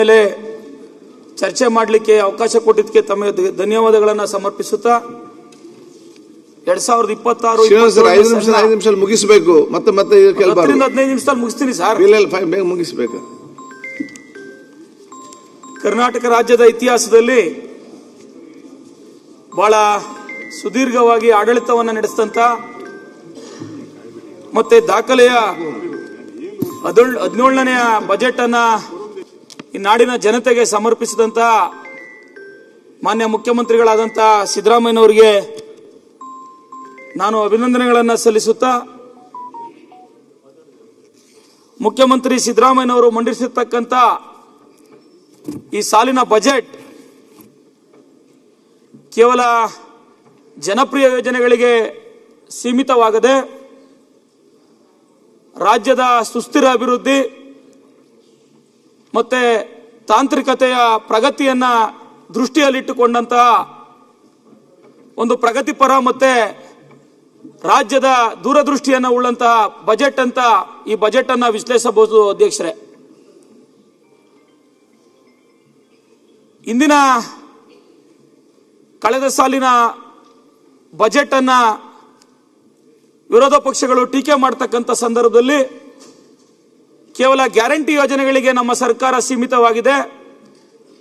ಮೇಲೆ ಚರ್ಚೆ ಮಾಡಲಿಕ್ಕೆ ಅವಕಾಶ ಕೊಟ್ಟಿದ್ದಕ್ಕೆ ತಮಗೆ ಧನ್ಯವಾದಗಳನ್ನು ಸಮರ್ಪಿಸುತ್ತಾ 2026 5 ನಿಮಿಷ ಮುಗಿಸಬೇಕು. ಮತ್ತೆ 15 ನಿಮಿಷದಲ್ಲಿ ಮುಗಿಸ್ತೀನಿ ಸರ್. ಬೇಗ ಮುಗಿಸಬೇಕು. ಕರ್ನಾಟಕ ರಾಜ್ಯದ ಇತಿಹಾಸದಲ್ಲಿ ಬಹಳ ಸುದೀರ್ಘವಾಗಿ ಆಡಳಿತವನ್ನು ನಡೆಸಿದಂತ ಮತ್ತೆ ದಾಖಲೆಯ 17ನೇ ಬಜೆಟ್ ಅನ್ನ ಈ ನಾಡಿನ ಜನತೆಗೆ ಸಮರ್ಪಿಸಿದಂತ ಮಾನ್ಯ ಮುಖ್ಯಮಂತ್ರಿಗಳಾದಂತ ಸಿದ್ದರಾಮಯ್ಯನವರಿಗೆ ನಾನು ಅಭಿನಂದನೆಗಳನ್ನು ಸಲ್ಲಿಸುತ್ತಾ, ಮುಖ್ಯಮಂತ್ರಿ ಸಿದ್ದರಾಮಯ್ಯನವರು ಮಂಡಿಸಿರ್ತಕ್ಕಂಥ ಈ ಸಾಲಿನ ಬಜೆಟ್ ಕೇವಲ ಜನಪ್ರಿಯ ಯೋಜನೆಗಳಿಗೆ ಸೀಮಿತವಾಗದೆ ರಾಜ್ಯದ ಸುಸ್ಥಿರ ಅಭಿವೃದ್ಧಿ ಮತ್ತೆ ತಾಂತ್ರಿಕತೆಯ ಪ್ರಗತಿಯನ್ನ ದೃಷ್ಟಿಯಲ್ಲಿಟ್ಟುಕೊಂಡಂತಹ ಒಂದು ಪ್ರಗತಿಪರ ಮತ್ತೆ ರಾಜ್ಯದ ದೂರದೃಷ್ಟಿಯನ್ನು ಉಳ್ಳಂತಹ ಬಜೆಟ್ ಅಂತ ಈ ಬಜೆಟ್ ಅನ್ನ ವಿಶ್ಲೇಷಿಸಬಹುದು ಅಧ್ಯಕ್ಷರೇ. ಇಂದಿನ ಕಳೆದ ಸಾಲಿನ ಬಜೆಟ್ ಅನ್ನ ವಿರೋಧ ಪಕ್ಷಗಳು ಟೀಕೆ ಮಾಡತಕ್ಕಂಥ ಸಂದರ್ಭದಲ್ಲಿ ಕೇವಲ ಗ್ಯಾರಂಟಿ ಯೋಜನೆಗಳಿಗೆ ನಮ್ಮ ಸರ್ಕಾರ ಸೀಮಿತವಾಗಿದೆ,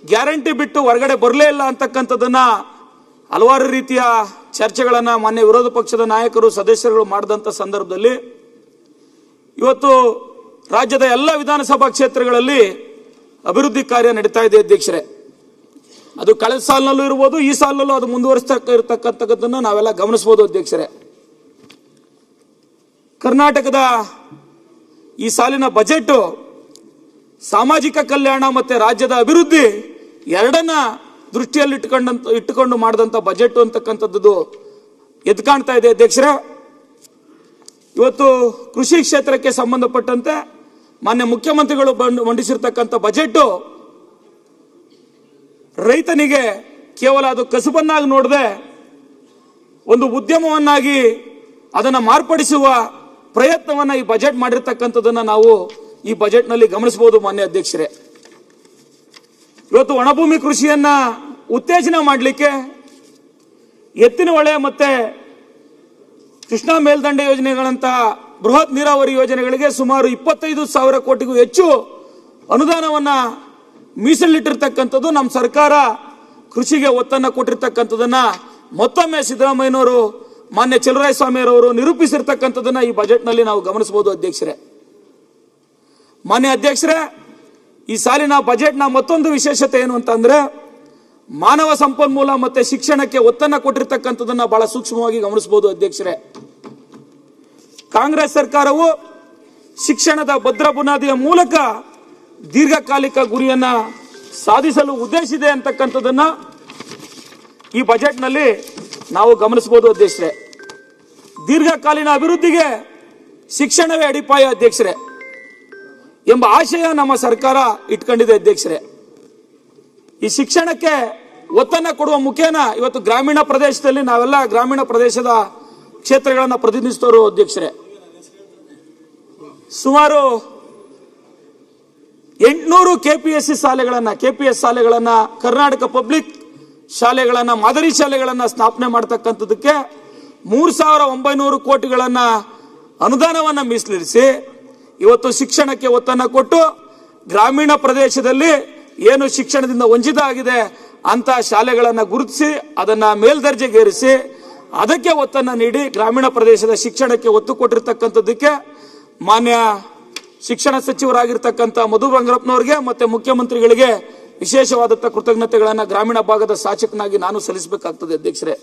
ಗ್ಯಾರಂಟಿ ಬಿಟ್ಟು ಹೊರಗಡೆ ಬರಲೇ ಇಲ್ಲ ಅಂತಕ್ಕಂಥದ್ದನ್ನ ಹಲವಾರು ರೀತಿಯ ಚರ್ಚೆಗಳನ್ನು ಮಾನ್ಯ ವಿರೋಧ ಪಕ್ಷದ ನಾಯಕರು ಸದಸ್ಯರುಗಳು ಮಾಡಿದಂಥ ಸಂದರ್ಭದಲ್ಲಿ ಇವತ್ತು ರಾಜ್ಯದ ಎಲ್ಲ ವಿಧಾನಸಭಾ ಕ್ಷೇತ್ರಗಳಲ್ಲಿ ಅಭಿವೃದ್ಧಿ ಕಾರ್ಯ ನಡೀತಾ ಇದೆ ಅಧ್ಯಕ್ಷರೇ. ಅದು ಕಳೆದ ಸಾಲಿನಲ್ಲೂ ಇರ್ಬೋದು, ಈ ಸಾಲಿನಲ್ಲೂ ಅದು ಮುಂದುವರಿಸ್ತಾ ಇರತಕ್ಕಂಥದ್ದನ್ನು ನಾವೆಲ್ಲ ಗಮನಿಸಬಹುದು ಅಧ್ಯಕ್ಷರೇ. ಕರ್ನಾಟಕದ ಈ ಸಾಲಿನ ಬಜೆಟ್ ಸಾಮಾಜಿಕ ಕಲ್ಯಾಣ ಮತ್ತೆ ರಾಜ್ಯದ ಅಭಿವೃದ್ಧಿ ಎರಡನ್ನ ದೃಷ್ಟಿಯಲ್ಲಿ ಇಟ್ಟುಕೊಂಡು ಮಾಡಿದಂಥ ಬಜೆಟ್ ಅಂತಕ್ಕಂಥದ್ದು ಎದ್ದು ಕಾಣ್ತಾ ಇದೆ ಅಧ್ಯಕ್ಷರೇ. ಇವತ್ತು ಕೃಷಿ ಕ್ಷೇತ್ರಕ್ಕೆ ಸಂಬಂಧಪಟ್ಟಂತೆ ಮಾನ್ಯ ಮುಖ್ಯಮಂತ್ರಿಗಳು ಮಂಡಿಸಿರ್ತಕ್ಕಂಥ ಬಜೆಟ್ ರೈತನಿಗೆ ಕೇವಲ ಅದು ಕಸುಬನ್ನಾಗಿ ನೋಡದೆ ಒಂದು ಉದ್ಯಮವನ್ನಾಗಿ ಅದನ್ನು ಮಾರ್ಪಡಿಸುವ ಪ್ರಯತ್ನವನ್ನ ಈ ಬಜೆಟ್ ಮಾಡಿರ್ತಕ್ಕಂಥದ್ದನ್ನ ನಾವು ಈ ಬಜೆಟ್ನಲ್ಲಿ ಗಮನಿಸಬಹುದು ಮಾನ್ಯ ಅಧ್ಯಕ್ಷರೇ. ಇವತ್ತು ಒಣಭೂಮಿ ಕೃಷಿಯನ್ನ ಉತ್ತೇಜನ ಮಾಡಲಿಕ್ಕೆ ಎತ್ತಿನ ಹೊಳೆ ಮತ್ತೆ ಕೃಷ್ಣಾ ಮೇಲ್ದಂಡೆ ಯೋಜನೆಗಳಂತಹ ಬೃಹತ್ ನೀರಾವರಿ ಯೋಜನೆಗಳಿಗೆ ಸುಮಾರು 25,000 ಕೋಟಿಗೂ ಹೆಚ್ಚು ಅನುದಾನವನ್ನ ಮೀಸಲಿಟ್ಟಿರ್ತಕ್ಕಂಥದ್ದು ನಮ್ಮ ಸರ್ಕಾರ ಕೃಷಿಗೆ ಒತ್ತನ್ನು ಕೊಟ್ಟಿರ್ತಕ್ಕಂಥದ್ದನ್ನ ಮತ್ತೊಮ್ಮೆ ಸಿದ್ದರಾಮಯ್ಯನವರು ಮಾನ್ಯ ಚಲುವರಾಯಸ್ವಾಮಿಯವರು ನಿರೂಪಿಸಿರ್ತಕ್ಕಂಥದ್ದನ್ನ ಈ ಬಜೆಟ್ನಲ್ಲಿ ನಾವು ಗಮನಿಸಬಹುದು ಅಧ್ಯಕ್ಷರೇ. ಮಾನ್ಯ ಅಧ್ಯಕ್ಷರೇ, ಈ ಸಾಲಿನ ಬಜೆಟ್ನ ಮತ್ತೊಂದು ವಿಶೇಷತೆ ಏನು ಅಂತಂದ್ರೆ ಮಾನವ ಸಂಪನ್ಮೂಲ ಮತ್ತೆ ಶಿಕ್ಷಣಕ್ಕೆ ಒತ್ತನ್ನು ಕೊಟ್ಟಿರ್ತಕ್ಕಂಥದ್ದನ್ನ ಬಹಳ ಸೂಕ್ಷ್ಮವಾಗಿ ಗಮನಿಸಬಹುದು ಅಧ್ಯಕ್ಷರೇ. ಕಾಂಗ್ರೆಸ್ ಸರ್ಕಾರವು ಶಿಕ್ಷಣದ ಭದ್ರ ಬುನಾದಿಯ ಮೂಲಕ ದೀರ್ಘಕಾಲಿಕ ಗುರಿಯನ್ನ ಸಾಧಿಸಲು ಉದ್ದೇಶಿಸಿದೆ ಅಂತಕ್ಕಂಥದ್ದನ್ನ ಈ ಬಜೆಟ್ನಲ್ಲಿ ನಾವು ಗಮನಿಸಬಹುದು ಅಧ್ಯಕ್ಷರೇ. ದೀರ್ಘಕಾಲೀನ ಅಭಿವೃದ್ಧಿಗೆ ಶಿಕ್ಷಣವೇ ಅಡಿಪಾಯ ಅಧ್ಯಕ್ಷರೇ ಎಂಬ ಆಶಯ ನಮ್ಮ ಸರ್ಕಾರ ಇಟ್ಕೊಂಡಿದೆ ಅಧ್ಯಕ್ಷರೇ. ಈ ಶಿಕ್ಷಣಕ್ಕೆ ಒತ್ತನ್ನು ಕೊಡುವ ಮುಖೇನ ಇವತ್ತು ಗ್ರಾಮೀಣ ಪ್ರದೇಶದಲ್ಲಿ ನಾವೆಲ್ಲ ಗ್ರಾಮೀಣ ಪ್ರದೇಶದ ಕ್ಷೇತ್ರಗಳನ್ನು ಪ್ರತಿನಿಧಿಸಿದವರು ಅಧ್ಯಕ್ಷರೇ. ಸುಮಾರು 800 ಕೆಪಿಎಸ್ ಶಾಲೆಗಳನ್ನ ಕರ್ನಾಟಕ ಪಬ್ಲಿಕ್ ಶಾಲೆಗಳನ್ನ ಮಾದರಿ ಶಾಲೆಗಳನ್ನ ಸ್ಥಾಪನೆ ಮಾಡತಕ್ಕಂಥದಕ್ಕೆ 3,900 ಕೋಟಿಗಳನ್ನ ಅನುದಾನವನ್ನ ಮೀಸಲಿರಿಸಿ ಇವತ್ತು ಶಿಕ್ಷಣಕ್ಕೆ ಒತ್ತನ್ನು ಕೊಟ್ಟು ಗ್ರಾಮೀಣ ಪ್ರದೇಶದಲ್ಲಿ ಏನು ಶಿಕ್ಷಣದಿಂದ ವಂಚಿತ ಆಗಿದೆ ಅಂತ ಶಾಲೆಗಳನ್ನು ಗುರುತಿಸಿ ಅದನ್ನ ಮೇಲ್ದರ್ಜೆಗೇರಿಸಿ ಅದಕ್ಕೆ ಒತ್ತನ್ನು ನೀಡಿ ಗ್ರಾಮೀಣ ಪ್ರದೇಶದ ಶಿಕ್ಷಣಕ್ಕೆ ಒತ್ತು ಕೊಟ್ಟಿರ್ತಕ್ಕಂಥದ್ದಕ್ಕೆ ಮಾನ್ಯ ಶಿಕ್ಷಣ ಸಚಿವರಾಗಿರ್ತಕ್ಕಂಥ ಮಧು ಬಂಗಾರಪ್ಪನವರಿಗೆ ಮತ್ತೆ ಮುಖ್ಯಮಂತ್ರಿಗಳಿಗೆ ವಿಶೇಷವಾದಂಥ ಕೃತಜ್ಞತೆಗಳನ್ನು ಗ್ರಾಮೀಣ ಭಾಗದ ಶಾಸಕನಾಗಿ ನಾನು ಸಲ್ಲಿಸಬೇಕಾಗ್ತದೆ ಅಧ್ಯಕ್ಷರೇ.